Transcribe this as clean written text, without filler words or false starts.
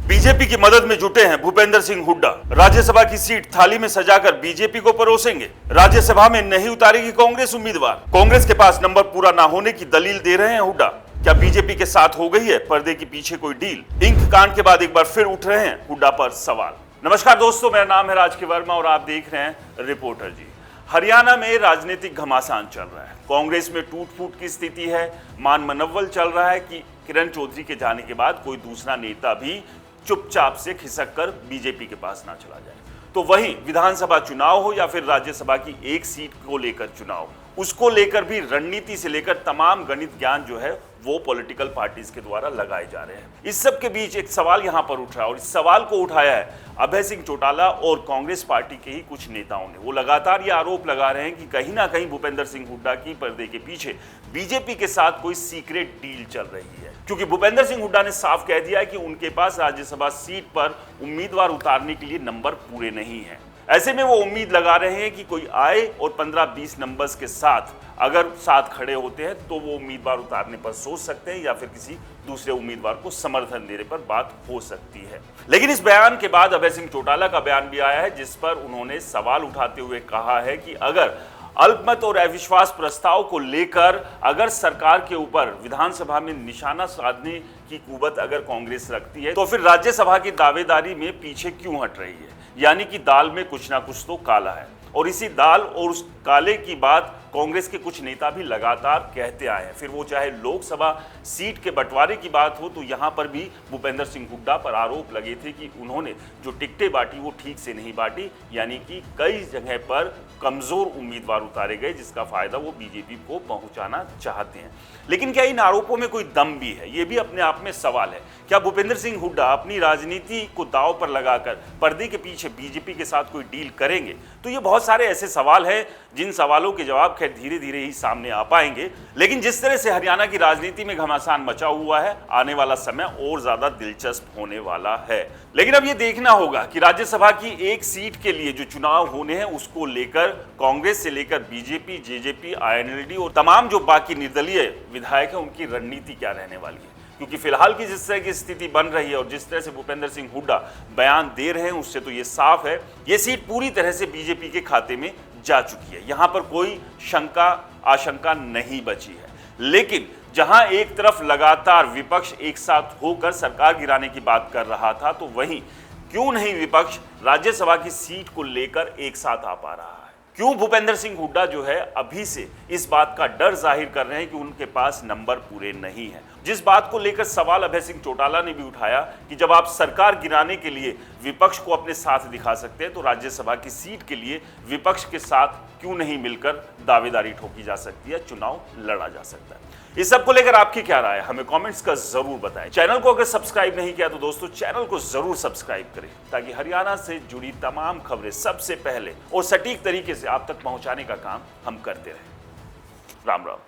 BJP की मदद में जुटे हैं भूपेंद्र सिंह हुड्डा। राज्यसभा की सीट थाली में सजाकर बीजेपी को परोसेंगे। राज्यसभा में नहीं उतारेगी कांग्रेस उम्मीदवार। कांग्रेस के पास नंबर पूरा ना होने की दलील दे रहे हैं हुड्डा। क्या बीजेपी के साथ हो गई है पर्दे के पीछे कोई डील? इंक कांड के बाद एक बार फिर उठ रहे हैं हुड्डा पर सवाल। नमस्कार दोस्तों, मेरा नाम है राजकीय वर्मा और आप देख रहे हैं रिपोर्टर जी। हरियाणा में राजनीतिक घमासान चल रहा है। कांग्रेस में टूट फूट की स्थिति है। मान मनव्वल चल रहा है कि किरण चौधरी के जाने के बाद कोई दूसरा नेता भी चुपचाप से खिसक कर बीजेपी के पास ना चला जाए। तो वहीं विधानसभा चुनाव हो या फिर राज्यसभा की एक सीट को लेकर चुनाव, उसको लेकर भी रणनीति से लेकर तमाम गणित ज्ञान जो है वो पॉलिटिकल पार्टीज के द्वारा लगाए जा रहे हैं। इस सब के बीच एक सवाल यहां पर उठ रहा है और इस सवाल को उठाया है अभय सिंह चौटाला और कांग्रेस पार्टी के ही कुछ नेताओं ने। वो लगातार ये आरोप लगा रहे हैं कि कहीं ना कहीं भूपेंद्र सिंह हुड्डा की पर्दे के पीछे बीजेपी के साथ कोई सीक्रेट डील चल रही है, क्योंकि भूपेंद्र सिंह हुड्डा ने साफ कह दिया है कि उनके पास राज्यसभा सीट पर उम्मीदवार उतारने के लिए नंबर पूरे नहीं है। ऐसे में वो उम्मीद लगा रहे हैं कि कोई आए और 15-20 नंबर्स के साथ अगर साथ खड़े होते हैं तो वो उम्मीदवार उतारने पर सोच सकते हैं या फिर किसी दूसरे उम्मीदवार को समर्थन देने पर बात हो सकती है। लेकिन इस बयान के बाद अभय सिंह चौटाला का बयान भी आया है, जिस पर उन्होंने सवाल उठाते हुए कहा है कि अगर अल्पमत और अविश्वास प्रस्ताव को लेकर अगर सरकार के ऊपर विधानसभा में निशाना साधने की कुवत अगर कांग्रेस रखती है तो फिर राज्यसभा की दावेदारी में पीछे क्यों हट रही है? यानी कि दाल में कुछ ना कुछ तो काला है। और इसी दाल और उस काले की बात कांग्रेस के कुछ नेता भी लगातार कहते आए हैं। फिर वो चाहे लोकसभा सीट के बंटवारे की बात हो, तो यहां पर भी भूपेंद्र सिंह हुड्डा पर आरोप लगे थे कि उन्होंने जो टिकटें बांटी वो ठीक से नहीं बांटी, यानी कि कई जगह पर कमजोर उम्मीदवार उतारे गए जिसका फायदा वो बीजेपी को पहुंचाना चाहते हैं। लेकिन क्या इन आरोपों में कोई दम भी है? ये भी अपने आप में सवाल है। क्या भूपेंद्र सिंह हुड्डा अपनी राजनीति को दांव पर लगाकर पर्दे के पीछे बीजेपी के साथ कोई डील करेंगे? तो ये बहुत सारे ऐसे सवाल हैं जिन सवालों के जवाब खैर धीरे धीरे ही सामने आ पाएंगे। लेकिन जिस तरह से हरियाणा की राजनीति में घमासान मचा हुआ है, आने वाला समय और ज्यादा दिलचस्प होने वाला है। लेकिन अब ये देखना होगा कि राज्यसभा की एक सीट के लिए जो चुनाव होने हैं उसको लेकर कांग्रेस से लेकर बीजेपी, जेजेपी, आईएनएलडी और तमाम जो बाकी निर्दलीय विधायक हैं उनकी रणनीति क्या रहने वाली है। क्योंकि फिलहाल की जिस तरह की स्थिति बन रही है और जिस तरह से भूपेंद्र सिंह हुड्डा बयान दे रहे हैं उससे तो ये साफ है ये सीट पूरी तरह से बीजेपी के खाते में जा चुकी है। यहां पर कोई शंका आशंका नहीं बची है। लेकिन जहां एक तरफ लगातार विपक्ष एक साथ होकर सरकार गिराने की बात कर रहा था, तो वहीं क्यों नहीं विपक्ष राज्यसभा की सीट को लेकर एक साथ आ पा रहा है? क्यों भूपेंद्र सिंह हुड्डा जो है अभी से इस बात का डर जाहिर कर रहे हैं कि उनके पास नंबर पूरे नहीं है? जिस बात को लेकर सवाल अभय सिंह चौटाला ने भी उठाया कि जब आप सरकार गिराने के लिए विपक्ष को अपने साथ दिखा सकते हैं तो राज्यसभा की सीट के लिए विपक्ष के साथ क्यों नहीं मिलकर दावेदारी ठोकी जा सकती है, चुनाव लड़ा जा सकता है? इस सब को लेकर आपकी क्या राय है हमें कमेंट्स का जरूर बताएं। चैनल को अगर सब्सक्राइब नहीं किया तो दोस्तों चैनल को जरूर सब्सक्राइब करें ताकि हरियाणा से जुड़ी तमाम खबरें सबसे पहले और सटीक तरीके से आप तक पहुंचाने का काम हम करते रहें। राम राम।